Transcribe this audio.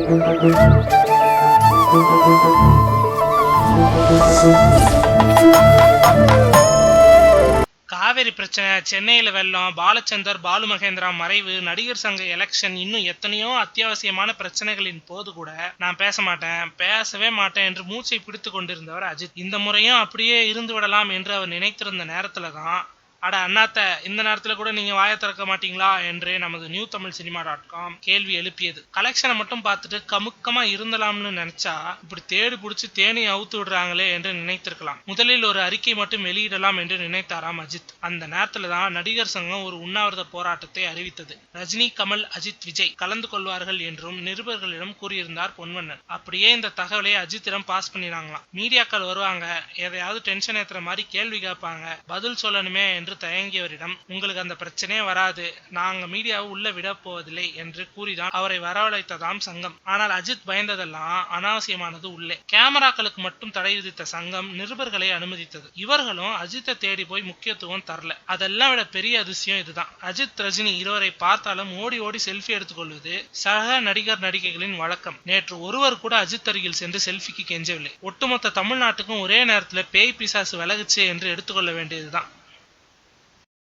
காவேரி பிரச்சனை, சென்னையில வெள்ளம், பாலச்சந்தர் பாலு மகேந்திரா மறைவு, நடிகர் சங்க எலெக்ஷன், இன்னும் எத்தனையோ அத்தியாவசியமான பிரச்சனைகளின் போது கூட நான் பேசவே மாட்டேன் என்று மூச்சை பிடித்து கொண்டிருந்தவர் அஜித். இந்த முறையும் அப்படியே இருந்து விடலாம் என்று அவர் நினைத்திருந்த நேரத்துலதான், அட அண்ணாத்த, இந்த நேரத்துல கூட நீங்க வாயை திறக்க மாட்டீங்களா என்று நமது நியூ தமிழ் சினிமா.com கேள்வி எழுப்பியது. கலெக்ஷனை மட்டும் பார்த்துட்டு கமுக்கமா இருந்தலாம்னு நினைச்சா இப்படி தேடி பிடிச்சி தேனி அவுத்து விடுறாங்களே என்று நினைத்திருக்கலாம். முதலில் ஒரு அறிக்கை மட்டும் வெளியிடலாம் என்று நினைத்தாராம் அஜித். அந்த நேரத்துல தான் நடிகர் சங்கம் ஒரு உண்ணாவிரத போராட்டத்தை அறிவித்தது. ரஜினி, கமல், அஜித், விஜய் கலந்து கொள்வார்கள் என்றும் நிருபர்களிடம் கூறியிருந்தார் பொன்வண்ணன். அப்படியே இந்த தகவலை அஜித்திடம் பாஸ் பண்ணினாங்களாம். மீடியாக்கள் வருவாங்க, எதையாவது டென்ஷன் ஏத்துற மாதிரி கேள்வி கேட்பாங்க, பதில் சொல்லணுமே என்று தயங்கியவரிடம், உங்களுக்கு அந்த பிரச்சனையே வராது, நாங்க மீடியாவை உள்ள விட போவதில்லை என்று கூறிதான் அவரை வரவழைத்ததாம் சங்கம். ஆனால் அஜித் பயந்ததெல்லாம் அனாவசியமானது. உள்ளே கேமராக்களுக்கு மட்டும் தடை விதித்த சங்கம் நிருபர்களை அனுமதித்தது. இவர்களும் அஜித்தை தேடி போய் முக்கியத்துவம் தரல. அதெல்லாம் விட பெரிய அதிசயம் இதுதான். அஜித், ரஜினி இருவரை பார்த்தாலும் ஓடி ஓடி செல்ஃபி எடுத்துக்கொள்வது சக நடிகர் நடிகைகளின் வழக்கம். நேற்று ஒருவர் கூட அஜித் அருகில் சென்று செல்ஃபிக்கு கெஞ்சவில்லை. ஒட்டுமொத்த தமிழ்நாட்டுக்கும் ஒரே நேரத்தில் பேய் பிசாசு விலகுச்சு என்று எடுத்துக்கொள்ள வேண்டியதுதான்.